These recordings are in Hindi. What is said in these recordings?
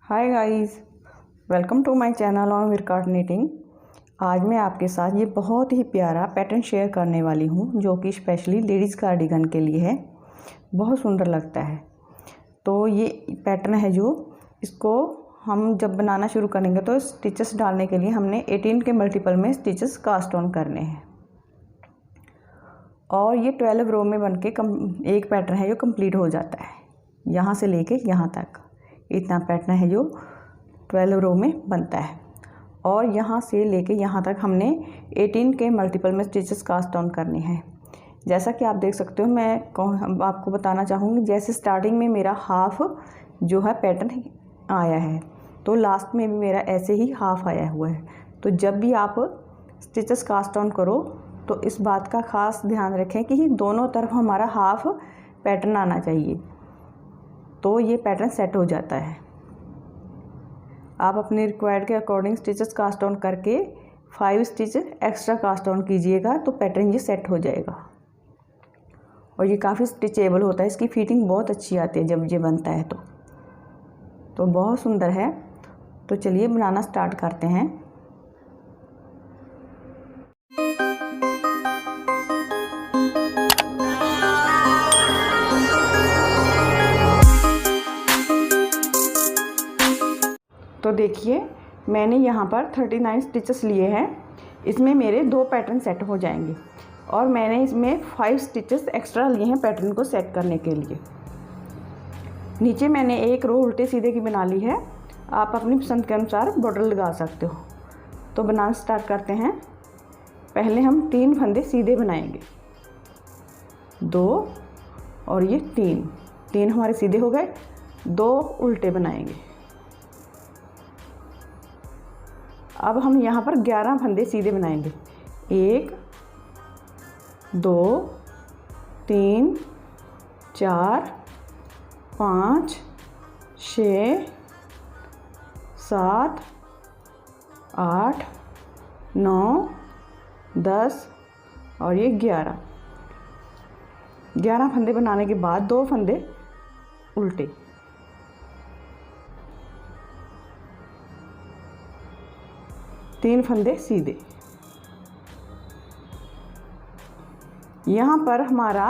Hi guys, welcome to my channel on विरकार्ट निटिंग। आज मैं आपके साथ ये बहुत ही प्यारा पैटर्न शेयर करने वाली हूँ जो कि स्पेशली लेडीज़ कार्डिगन के लिए है। बहुत सुंदर लगता है। तो ये पैटर्न है जो इसको हम जब बनाना शुरू करेंगे तो स्टिचेस डालने के लिए हमने 18 के मल्टीपल में स्टिचेस कास्ट ऑन करने हैं। और ये 12 रो में बनके एक पैटर्न है जो कंप्लीट हो जाता है। यहाँ से लेके यहाँ तक इतना पैटर्न है जो 12 रो में बनता है। और यहाँ से लेके यहाँ तक हमने 18 के मल्टीपल में स्टिचेस कास्ट ऑन करनी है। जैसा कि आप देख सकते हो, मैं आपको बताना चाहूँगी, जैसे स्टार्टिंग में मेरा हाफ जो है पैटर्न आया है तो लास्ट में भी मेरा ऐसे ही हाफ आया हुआ है। तो जब भी आप स्टिचेस कास्ट ऑन करो तो इस बात का ख़ास ध्यान रखें कि दोनों तरफ हमारा हाफ पैटर्न आना चाहिए, तो ये पैटर्न सेट हो जाता है। आप अपने रिक्वायर्ड के अकॉर्डिंग स्टिचेस कास्ट ऑन करके 5 स्टिच एक्स्ट्रा कास्ट ऑन कीजिएगा तो पैटर्न ये सेट हो जाएगा। और ये काफ़ी स्टिचेबल होता है, इसकी फिटिंग बहुत अच्छी आती है जब ये बनता है तो बहुत सुंदर है। तो चलिए बनाना स्टार्ट करते हैं। तो देखिए, मैंने यहाँ पर 39 स्टिचेस लिए हैं। इसमें मेरे 2 पैटर्न सेट हो जाएंगे और मैंने इसमें 5 स्टिचेस एक्स्ट्रा लिए हैं पैटर्न को सेट करने के लिए। नीचे मैंने एक रो उल्टे सीधे की बना ली है। आप अपनी पसंद के अनुसार बॉर्डर लगा सकते हो। तो बनाना स्टार्ट करते हैं। पहले हम 3 फंदे सीधे बनाएंगे, 2 और ये 3 हमारे सीधे हो गए। 2 उल्टे बनाएंगे। अब हम यहाँ पर 11 फंदे सीधे बनाएंगे। 1 2 3 4 5 6 7 8 9 10 और ये 11 फंदे बनाने के बाद 2 फंदे उल्टे, 3 फंदे सीधे। यहाँ पर हमारा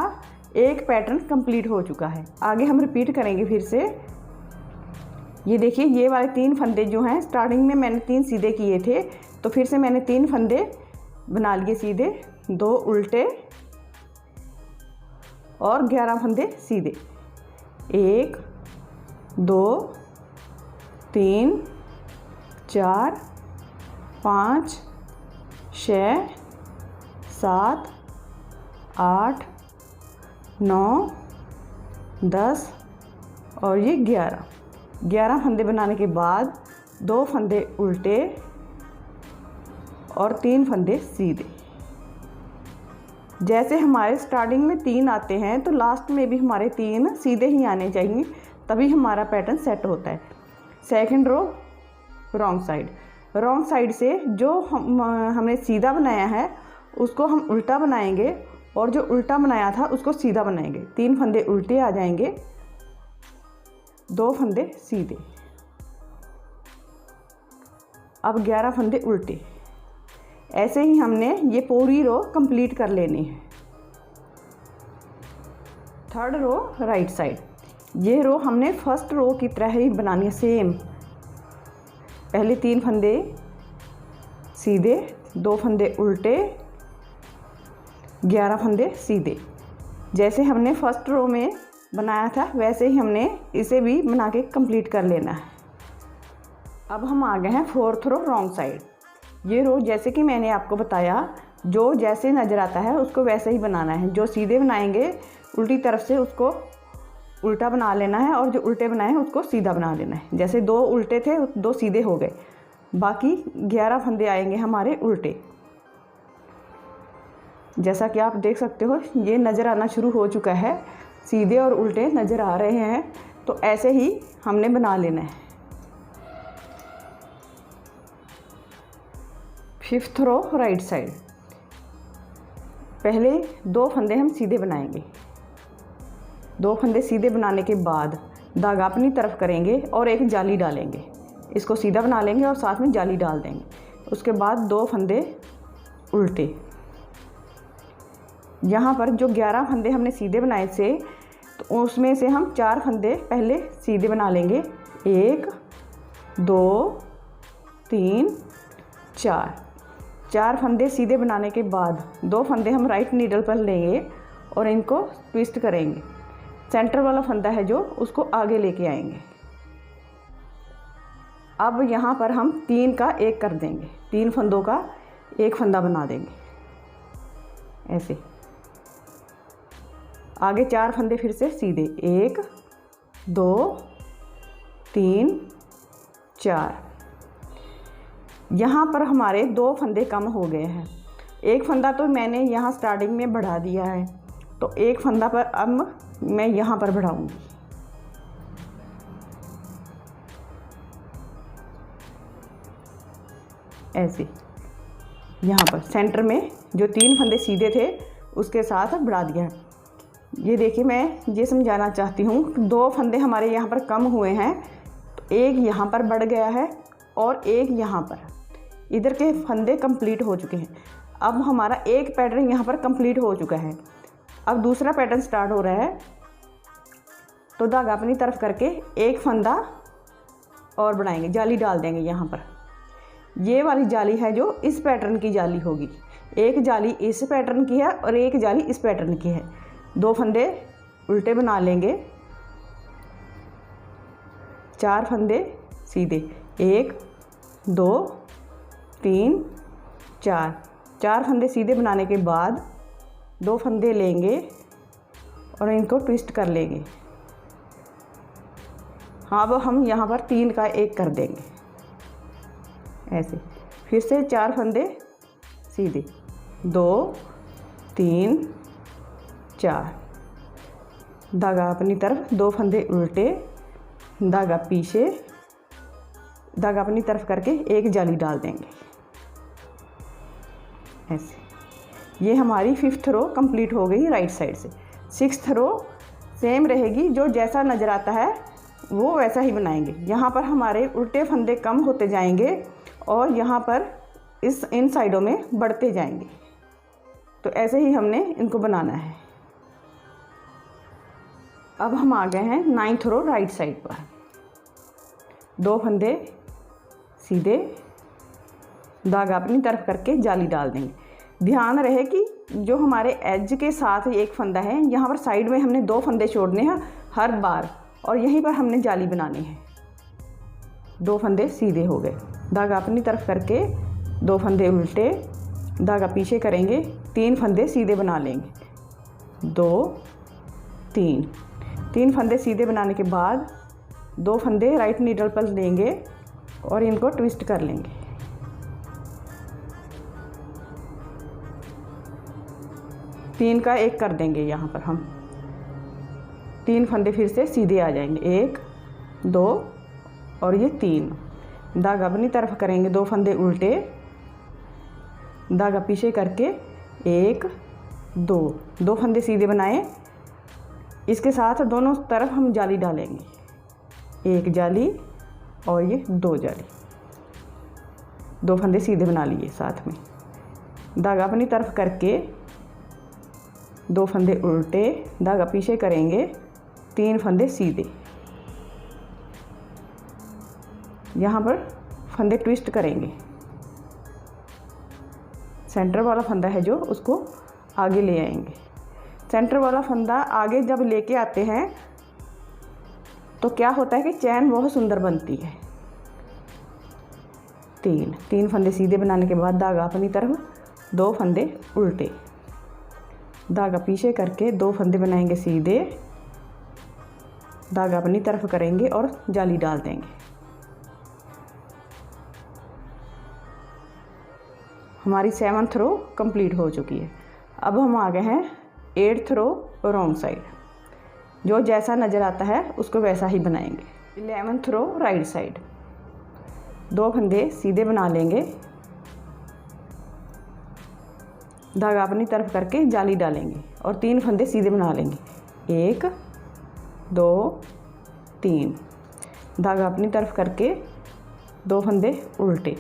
एक पैटर्न कंप्लीट हो चुका है। आगे हम रिपीट करेंगे फिर से। ये देखिए, ये वाले 3 फंदे जो हैं, स्टार्टिंग में मैंने 3 सीधे किए थे तो फिर से मैंने 3 फंदे बना लिए सीधे, 2 उल्टे और 11 फंदे सीधे। 1 2 3 4 5 6 7 8 9 10 और ये 11 फंदे बनाने के बाद 2 फंदे उल्टे और 3 फंदे सीधे। जैसे हमारे स्टार्टिंग में 3 आते हैं तो लास्ट में भी हमारे 3 सीधे ही आने चाहिए, तभी हमारा पैटर्न सेट होता है। सेकंड रो रॉन्ग साइड से जो हमने सीधा बनाया है उसको हम उल्टा बनाएंगे और जो उल्टा बनाया था उसको सीधा बनाएंगे। 3 फंदे उल्टे आ जाएंगे, 2 फंदे सीधे। अब 11 फंदे उल्टे। ऐसे ही हमने ये पूरी रो कंप्लीट कर लेनी है। थर्ड रो राइट साइड, ये रो हमने फर्स्ट रो की तरह ही बनानी है, सेम। पहले 3 फंदे सीधे, 2 फंदे उल्टे, 11 फंदे सीधे। जैसे हमने फर्स्ट रो में बनाया था वैसे ही हमने इसे भी बना के कंप्लीट कर लेना है। अब हम आ गए हैं फोर्थ रो रॉन्ग साइड। ये रो जैसे कि मैंने आपको बताया, जो जैसे नज़र आता है उसको वैसे ही बनाना है। जो सीधे बनाएंगे उल्टी तरफ से उसको उल्टा बना लेना है और जो उल्टे बनाए हैं उसको सीधा बना लेना है। जैसे 2 उल्टे थे 2 सीधे हो गए, बाकी 11 फंदे आएंगे हमारे उल्टे। जैसा कि आप देख सकते हो, ये नज़र आना शुरू हो चुका है, सीधे और उल्टे नज़र आ रहे हैं। तो ऐसे ही हमने बना लेना है। फिफ्थ रो राइट साइड, पहले 2 फंदे हम सीधे बनाएंगे। 2 फंदे सीधे बनाने के बाद धागा अपनी तरफ करेंगे और एक जाली डालेंगे, इसको सीधा बना लेंगे और साथ में जाली डाल देंगे। उसके बाद 2 फंदे उल्टे। यहाँ पर जो 11 फंदे हमने सीधे बनाए थे, तो उसमें से हम 4 फंदे पहले सीधे बना लेंगे। 1 2 3 4 फंदे सीधे बनाने के बाद 2 फंदे हम राइट नीडल पर लेंगे और इनको ट्विस्ट करेंगे। सेंटर वाला फंदा है जो, उसको आगे लेके आएंगे। अब यहाँ पर हम 3 का 1 कर देंगे, 3 फंदों का 1 फंदा बना देंगे ऐसे। आगे 4 फंदे फिर से सीधे, 1 2 3 4। यहाँ पर हमारे 2 फंदे कम हो गए हैं। 1 फंदा तो मैंने यहाँ स्टार्टिंग में बढ़ा दिया है, तो 1 फंदा पर अब मैं यहाँ पर बढ़ाऊँगी। ऐसे यहाँ पर सेंटर में जो 3 फंदे सीधे थे उसके साथ बढ़ा दिया है। ये देखिए, मैं ये समझाना चाहती हूँ, 2 फंदे हमारे यहाँ पर कम हुए हैं, तो 1 यहाँ पर बढ़ गया है और 1 यहाँ पर। इधर के फंदे कंप्लीट हो चुके हैं। अब हमारा एक पैटर्न यहाँ पर कंप्लीट हो चुका है। अब दूसरा पैटर्न स्टार्ट हो रहा है, तो धागा अपनी तरफ करके 1 फंदा और बढ़ाएंगे, जाली डाल देंगे यहाँ पर। ये वाली जाली है जो इस पैटर्न की जाली होगी। एक जाली इस पैटर्न की है और एक जाली इस पैटर्न की है। 2 फंदे उल्टे बना लेंगे, 4 फंदे सीधे, 1 2 3 4 फंदे सीधे बनाने के बाद 2 फंदे लेंगे और इनको ट्विस्ट कर लेंगे। हाँ, अब हम यहाँ पर 3 का 1 कर देंगे ऐसे। फिर से 4 फंदे सीधे, 2 3 4, धागा अपनी तरफ, 2 फंदे उल्टे, धागा पीछे, धागा अपनी तरफ करके 1 जाली डाल देंगे ऐसे। ये हमारी 5th रो कंप्लीट हो गई राइट साइड से। 6th रो सेम रहेगी, जो जैसा नज़र आता है वो वैसा ही बनाएंगे। यहाँ पर हमारे उल्टे फंदे कम होते जाएंगे और यहाँ पर इन साइडों में बढ़ते जाएंगे। तो ऐसे ही हमने इनको बनाना है। अब हम आ गए हैं 9th रो राइट साइड पर। 2 फंदे सीधे, धागा अपनी तरफ करके जाली डाल देंगे। ध्यान रहे कि जो हमारे एज के साथ 1 फंदा है, यहाँ पर साइड में हमने 2 फंदे छोड़ने हैं हर बार, और यहीं पर हमने जाली बनानी है। 2 फंदे सीधे हो गए, धागा अपनी तरफ करके 2 फंदे उल्टे, धागा पीछे करेंगे, 3 फंदे सीधे बना लेंगे, 2 3 फंदे सीधे बनाने के बाद 2 फंदे राइट नीडल पर लेंगे और इनको ट्विस्ट कर लेंगे। तीन का 1 कर देंगे। यहाँ पर हम 3 फंदे फिर से सीधे आ जाएंगे, 1 2 और ये 3। धागा अपनी तरफ करेंगे, 2 फंदे उल्टे, धागा पीछे करके 1 2 फंदे सीधे बनाए। इसके साथ दोनों तरफ हम जाली डालेंगे, 1 जाली और ये 2 जाली। 2 फंदे सीधे बना लिए साथ में, धागा अपनी तरफ करके 2 फंदे उल्टे, धागा पीछे करेंगे, 3 फंदे सीधे। यहाँ पर फंदे ट्विस्ट करेंगे। सेंटर वाला फंदा है जो, उसको आगे ले आएंगे। सेंटर वाला फंदा आगे जब लेके आते हैं तो क्या होता है कि चैन बहुत सुंदर बनती है। 3 फंदे सीधे बनाने के बाद धागा अपनी तरफ, 2 फंदे उल्टे, धागा पीछे करके 2 फंदे बनाएंगे सीधे, धागा अपनी तरफ करेंगे और जाली डाल देंगे। हमारी 7th रो कंप्लीट हो चुकी है। अब हम आ गए हैं 8th रो रॉन्ग साइड। जो जैसा नज़र आता है उसको वैसा ही बनाएंगे। 11th row right side. 2 फंदे सीधे बना लेंगे, धागा अपनी तरफ करके जाली डालेंगे और 3 फंदे सीधे बना लेंगे, 1 2 3, धागा अपनी तरफ करके 2 फंदे उल्टे।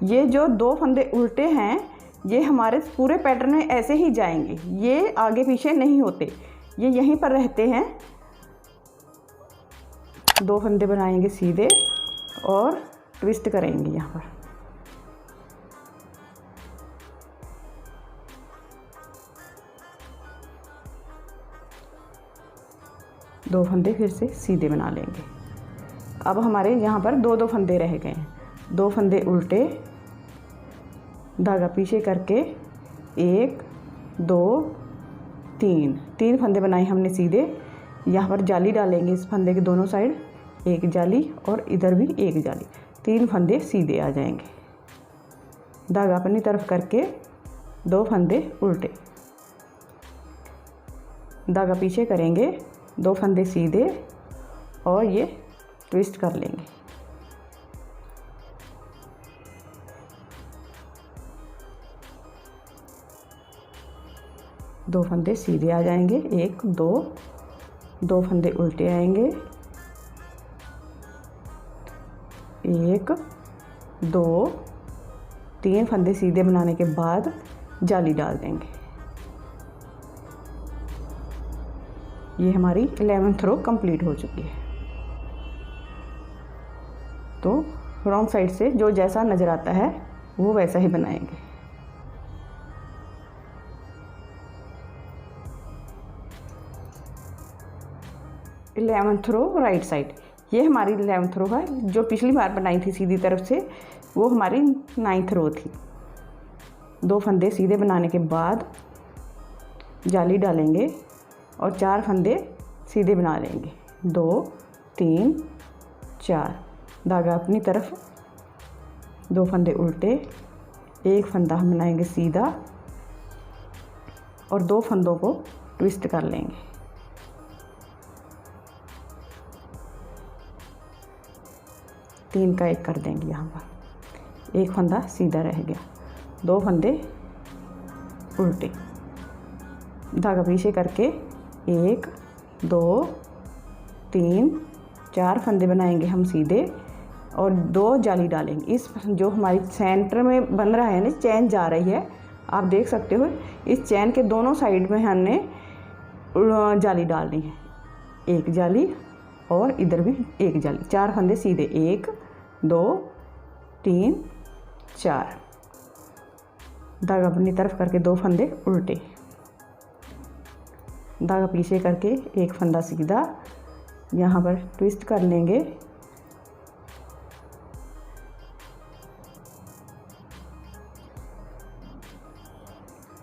ये जो 2 फंदे उल्टे हैं ये हमारे पूरे पैटर्न में ऐसे ही जाएंगे, ये आगे पीछे नहीं होते, ये यहीं पर रहते हैं। 2 फंदे बनाएंगे सीधे और ट्विस्ट करेंगे यहाँ पर। दो फंदे फिर से सीधे बना लेंगे। अब हमारे यहाँ पर 2 फंदे रह गए हैं। 2 फंदे उल्टे, धागा पीछे करके 1 2 3 फंदे बनाए हमने सीधे। यहाँ पर जाली डालेंगे इस फंदे के दोनों साइड, एक जाली और इधर भी एक जाली, 3 फंदे सीधे आ जाएंगे। धागा अपनी तरफ करके 2 फंदे उल्टे, धागा पीछे करेंगे, 2 फंदे सीधे और ये ट्विस्ट कर लेंगे। दो फंदे सीधे आ जाएंगे, 1 2 फंदे उल्टे आएंगे, 1 2 3 फंदे सीधे बनाने के बाद जाली डाल देंगे। ये हमारी 11th रो कंप्लीट हो चुकी है। तो रॉन्ग साइड से जो जैसा नज़र आता है वो वैसा ही बनाएंगे। इलेवेंथ रो राइट साइड, ये हमारी 11th रो है। जो पिछली बार बनाई थी सीधी तरफ से वो हमारी 9th रो थी। 2 फंदे सीधे बनाने के बाद जाली डालेंगे और 4 फंदे सीधे बना लेंगे, 2 3 4। धागा अपनी तरफ, 2 फंदे उल्टे, 1 फंदा हम बनाएंगे सीधा और 2 फंदों को ट्विस्ट कर लेंगे। तीन का 1 कर देंगे। यहाँ पर 1 फंदा सीधा रह गया, 2 फंदे उल्टे, धागा पीछे करके 1 2 3 4 फंदे बनाएंगे हम सीधे और 2 जाली डालेंगे। इस जो हमारी सेंटर में बन रहा है ना, चैन जा रही है, आप देख सकते हो। इस चैन के दोनों साइड में हमने जाली डालनी है, 1 जाली और इधर भी 1 जाली। 4 फंदे सीधे, 1 2 3 4। धागा अपनी तरफ करके 2 फंदे उल्टे, धागा पीछे करके 1 फंदा सीधा, यहाँ पर ट्विस्ट कर लेंगे।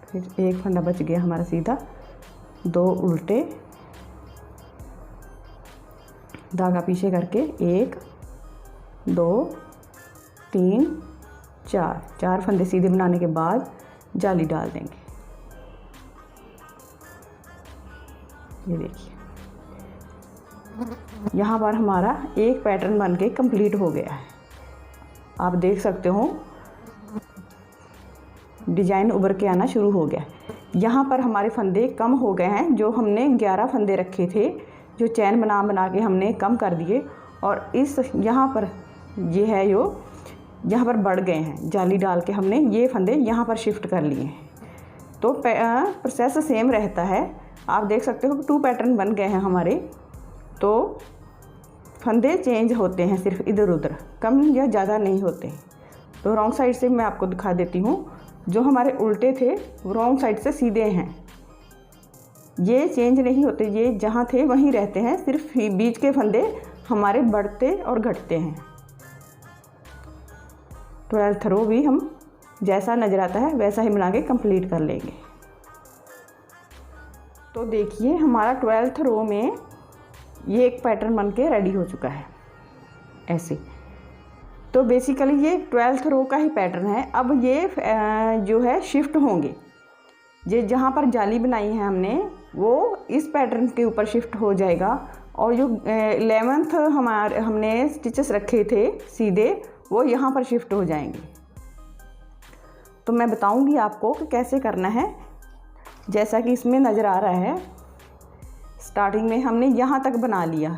फिर 1 फंदा बच गया हमारा सीधा, 2 उल्टे, धागा पीछे करके 1 2 3 4 फंदे सीधे बनाने के बाद जाली डाल देंगे। ये देखिए, यहाँ पर हमारा एक पैटर्न बनके कंप्लीट हो गया है। आप देख सकते हो डिजाइन उभर के आना शुरू हो गया। यहाँ पर हमारे फंदे कम हो गए हैं, जो हमने 11 फंदे रखे थे, जो चैन बना के हमने कम कर दिए और इस यहाँ पर ये है जो यहाँ पर बढ़ गए हैं। जाली डाल के हमने ये फंदे यहाँ पर शिफ्ट कर लिए हैं। तो प्रोसेस सेम रहता है। आप देख सकते हो 2 पैटर्न बन गए हैं हमारे। तो फंदे चेंज होते हैं सिर्फ इधर उधर, कम या ज़्यादा नहीं होते। तो रॉन्ग साइड से मैं आपको दिखा देती हूँ। जो हमारे उल्टे थे वो रॉन्ग साइड से सीधे हैं, ये चेंज नहीं होते, ये जहाँ थे वहीं रहते हैं, सिर्फ बीच के फंदे हमारे बढ़ते और घटते हैं। 12th रो भी हम जैसा नज़र आता है वैसा ही बना के कंप्लीट कर लेंगे। तो देखिए हमारा 12th रो में ये एक पैटर्न बन के रेडी हो चुका है ऐसे। तो बेसिकली ये 12th रो का ही पैटर्न है। अब ये जो है शिफ्ट होंगे, ये जहाँ पर जाली बनाई है हमने वो इस पैटर्न के ऊपर शिफ्ट हो जाएगा और जो 11th हमने स्टिचेस रखे थे सीधे वो यहाँ पर शिफ्ट हो जाएंगे। तो मैं बताऊँगी आपको कि कैसे करना है। जैसा कि इसमें नज़र आ रहा है, स्टार्टिंग में हमने यहाँ तक बना लिया,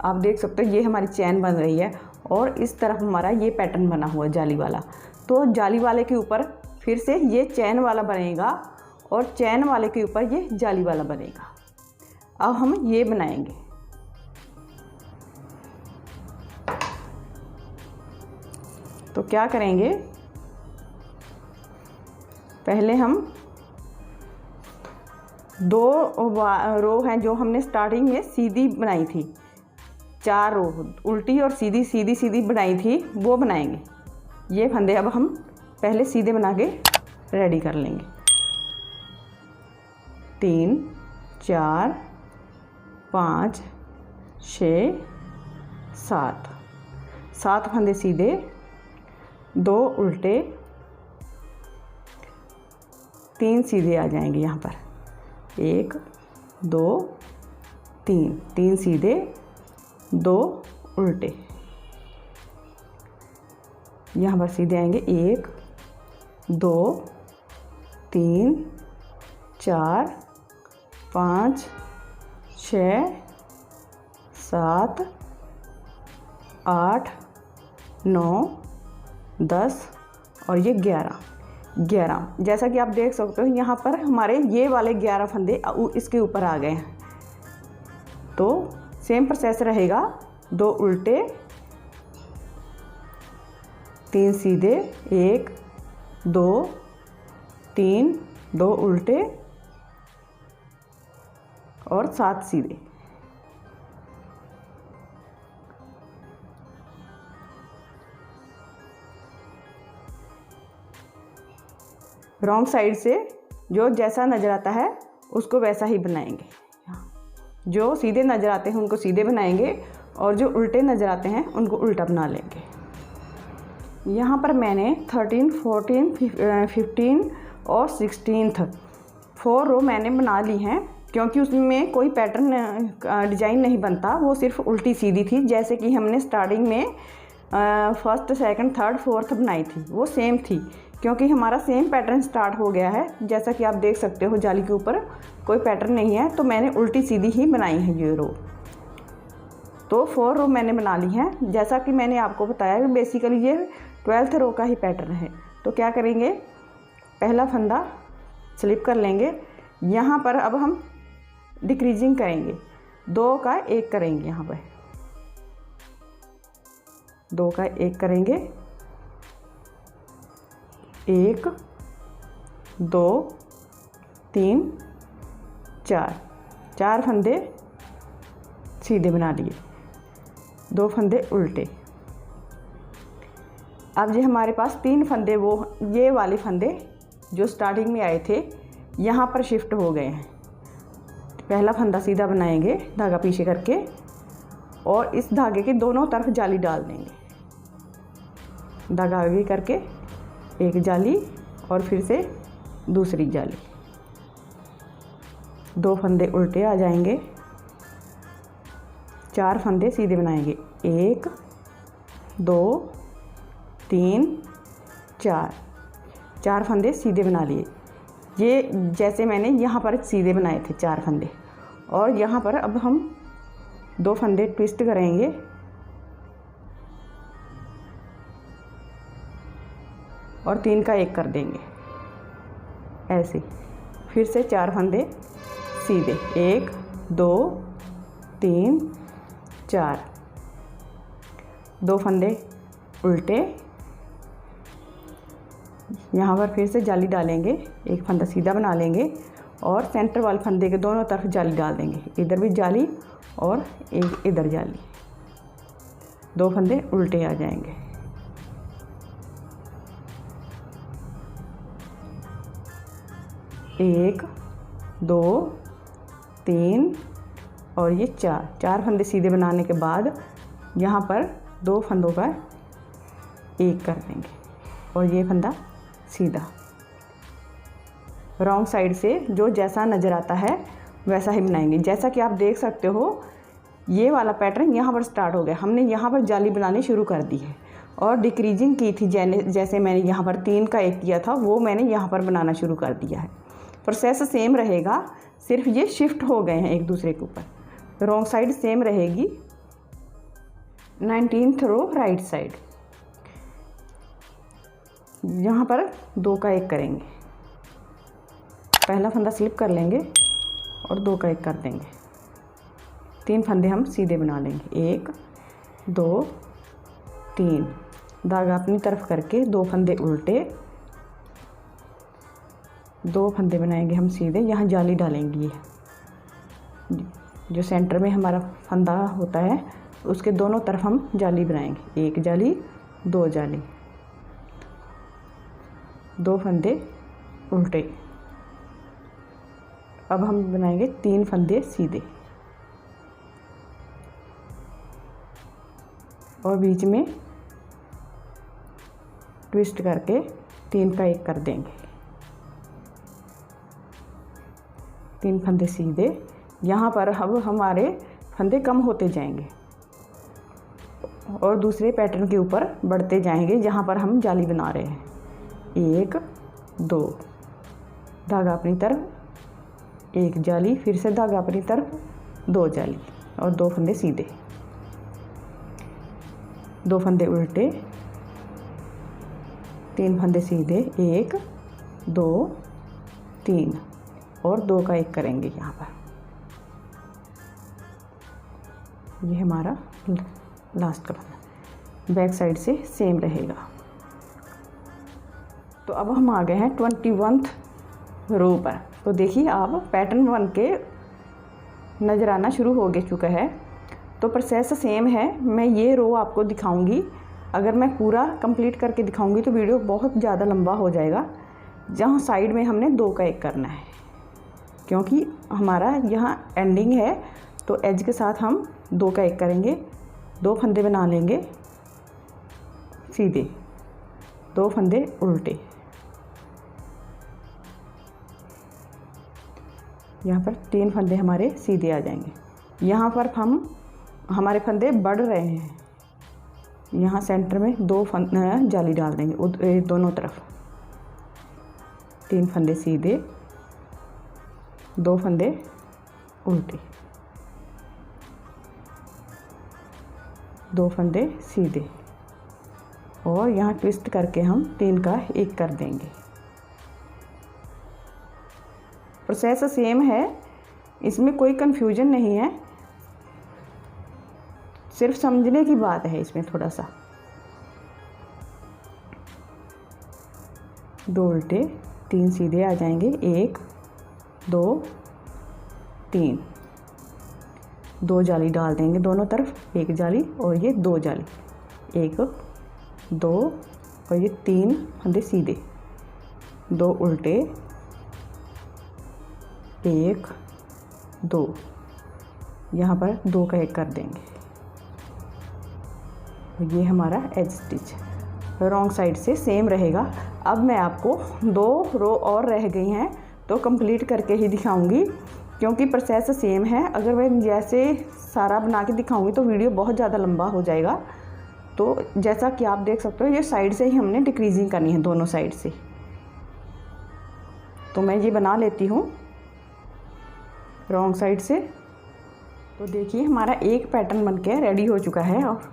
आप देख सकते हो ये हमारी चैन बन रही है और इस तरफ हमारा ये पैटर्न बना हुआ है जाली वाला। तो जाली वाले के ऊपर फिर से ये चैन वाला बनेगा और चैन वाले के ऊपर ये जाली वाला बनेगा। अब हम ये बनाएंगे। तो क्या करेंगे, पहले हम 2 रो हैं जो हमने स्टार्टिंग में सीधी बनाई थी, 4 रो उल्टी और सीधी सीधी सीधी बनाई थी, वो बनाएंगे। ये फंदे अब हम पहले सीधे बना के रेडी कर लेंगे। 3 4 5 6 7 फंदे सीधे, 2 उल्टे, 3 सीधे आ जाएंगे यहाँ पर। 1 2 3 सीधे, 2 उल्टे, यहाँ पर सीधे आएंगे। 1 2 3 4 5 6 7 8 9 10 और ये 11। जैसा कि आप देख सकते हो यहाँ पर हमारे ये वाले 11 फंदे इसके ऊपर आ गए हैं। तो सेम प्रोसेस रहेगा, 2 उल्टे, 3 सीधे, 1 2 3 2 उल्टे और 7 सीधे। रॉन्ग साइड से जो जैसा नज़र आता है उसको वैसा ही बनाएंगे। जो सीधे नज़र आते हैं उनको सीधे बनाएंगे और जो उल्टे नज़र आते हैं उनको उल्टा बना लेंगे। यहाँ पर मैंने 13 14 15 और 16 4 रो मैंने बना ली हैं, क्योंकि उसमें कोई पैटर्न डिजाइन नहीं बनता, वो सिर्फ उल्टी सीधी थी। जैसे कि हमने स्टार्टिंग में फर्स्ट सेकंड थर्ड फोर्थ बनाई थी, वो सेम थी, क्योंकि हमारा सेम पैटर्न स्टार्ट हो गया है। जैसा कि आप देख सकते हो जाली के ऊपर कोई पैटर्न नहीं है, तो मैंने उल्टी सीधी ही बनाई है ये रो। तो 4 रो मैंने बना ली हैं। जैसा कि मैंने आपको बताया कि बेसिकली ये 12th रो का ही पैटर्न है। तो क्या करेंगे, पहला फंदा स्लिप कर लेंगे। यहाँ पर अब हम डिक्रीजिंग करेंगे, 2 का 1 करेंगे। यहाँ पर 2 का 1 करेंगे, 1 2 3 4 फंदे सीधे बना लिए, 2 फंदे उल्टे। अब ये हमारे पास 3 फंदे, वो ये वाले फंदे जो स्टार्टिंग में आए थे यहाँ पर शिफ्ट हो गए हैं। पहला फंदा सीधा बनाएंगे धागा पीछे करके और इस धागे के दोनों तरफ जाली डाल देंगे। धागा आगे करके एक जाली और फिर से दूसरी जाली, 2 फंदे उल्टे आ जाएंगे, 4 फंदे सीधे बनाएंगे। 1 2 3 4 फंदे सीधे बना लिए। ये जैसे मैंने यहाँ पर सीधे बनाए थे 4 फंदे, और यहाँ पर अब हम 2 फंदे ट्विस्ट करेंगे और 3 का 1 कर देंगे ऐसे। फिर से 4 फंदे सीधे, 1 2 3 4, 2 फंदे उल्टे, यहाँ पर फिर से जाली डालेंगे, एक फंदा सीधा बना लेंगे और सेंटर वाले फंदे के दोनों तरफ जाली डाल देंगे। इधर भी जाली और एक इधर जाली, 2 फंदे उल्टे आ जाएंगे। एक 2 3 और ये 4 फंदे सीधे बनाने के बाद यहाँ पर 2 फंदों का 1 कर देंगे और ये फंदा सीधा। रॉन्ग साइड से जो जैसा नज़र आता है वैसा ही बनाएंगे। जैसा कि आप देख सकते हो ये वाला पैटर्न यहाँ पर स्टार्ट हो गया, हमने यहाँ पर जाली बनानी शुरू कर दी है और डिक्रीजिंग की थी। जैसे मैंने यहाँ पर 3 का 1 किया था वो मैंने यहाँ पर बनाना शुरू कर दिया है। प्रोसेस सेम रहेगा, सिर्फ ये शिफ्ट हो गए हैं एक दूसरे के ऊपर। रॉन्ग साइड सेम रहेगी, 19th रो राइट साइड, यहाँ पर 2 का 1 करेंगे। पहला फंदा स्लिप कर लेंगे और 2 का 1 कर देंगे। 3 फंदे हम सीधे बना लेंगे, 1 2 3। धागा अपनी तरफ करके 2 फंदे उल्टे, 2 फंदे बनाएंगे हम सीधे। यहाँ जाली डालेंगे, जो सेंटर में हमारा फंदा होता है उसके दोनों तरफ हम जाली बनाएंगे, 1 जाली 2 जाली, 2 फंदे उल्टे। अब हम बनाएंगे 3 फंदे सीधे और बीच में ट्विस्ट करके 3 का 1 कर देंगे। 3 फंदे सीधे। यहाँ पर अब हमारे फंदे कम होते जाएंगे और दूसरे पैटर्न के ऊपर बढ़ते जाएंगे जहाँ पर हम जाली बना रहे हैं। 1 2, धागा अपनी तरफ, 1 जाली, फिर से धागा अपनी तरफ, 2 जाली और 2 फंदे सीधे, 2 फंदे उल्टे, 3 फंदे सीधे, 1 2 3 और 2 का 1 करेंगे यहाँ पर। ये हमारा लास्ट का फंदा। बैक साइड से सेम रहेगा। तो अब हम आ गए हैं 21th रो पर। तो देखिए आप पैटर्न बन के नज़र आना शुरू हो चुका है। तो प्रोसेस सेम है। मैं ये रो आपको दिखाऊंगी। अगर मैं पूरा कंप्लीट करके दिखाऊंगी तो वीडियो बहुत ज़्यादा लंबा हो जाएगा। जहाँ साइड में हमने 2 का 1 करना है, क्योंकि हमारा यहाँ एंडिंग है। तो एज के साथ हम 2 का 1 करेंगे, 2 फंदे बना लेंगे सीधे, 2 फंदे उल्टे, यहाँ पर 3 फंदे हमारे सीधे आ जाएंगे। यहाँ पर हमारे फंदे बढ़ रहे हैं। यहाँ सेंटर में 2 जाली डाल देंगे दोनों तरफ, 3 फंदे सीधे, 2 फंदे उल्टे, 2 फंदे सीधे और यहाँ ट्विस्ट करके हम 3 का 1 कर देंगे। प्रोसेस सेम है, इसमें कोई कंफ्यूजन नहीं है, सिर्फ समझने की बात है इसमें थोड़ा सा। 2 उल्टे, 3 सीधे आ जाएंगे, 1 2 3, 2 जाली डाल देंगे दोनों तरफ, 1 जाली और ये 2 जाली, 1 2 और ये 3 फंदे सीधे, 2 उल्टे, 1 2, यहाँ पर 2 का 1 कर देंगे। ये हमारा एज स्टिच रॉन्ग साइड से सेम रहेगा। अब मैं आपको 2 रो और रह गई हैं तो कंप्लीट करके ही दिखाऊंगी, क्योंकि प्रोसेस सेम है। अगर मैं जैसे सारा बना के दिखाऊंगी तो वीडियो बहुत ज़्यादा लंबा हो जाएगा। तो जैसा कि आप देख सकते हो, ये साइड से ही हमने डिक्रीजिंग करनी है, दोनों साइड से। तो मैं ये बना लेती हूँ रॉन्ग साइड से। तो देखिए हमारा एक पैटर्न बनके रेडी हो चुका है और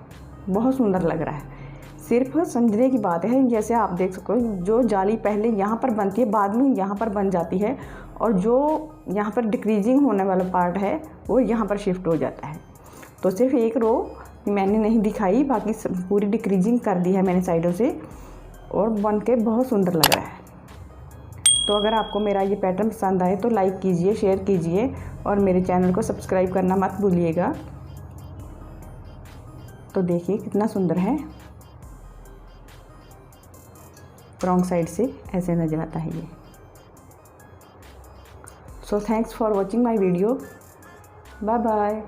बहुत सुंदर लग रहा है। सिर्फ समझने की बात है। जैसे आप देख सकते हो, जो जाली पहले यहाँ पर बनती है, बाद में यहाँ पर बन जाती है, और जो यहाँ पर डिक्रीजिंग होने वाला पार्ट है वो यहाँ पर शिफ्ट हो जाता है। तो सिर्फ एक रो मैंने नहीं दिखाई, बाकी पूरी डिक्रीजिंग कर दी है मैंने साइडों से, और बन के बहुत सुंदर लग रहा है। तो अगर आपको मेरा ये पैटर्न पसंद आए तो लाइक कीजिए, शेयर कीजिए और मेरे चैनल को सब्सक्राइब करना मत भूलिएगा। तो देखिए कितना सुंदर है, रॉन्ग साइड से ऐसे नजर आता है ये। So thanks for watching my video. Bye bye.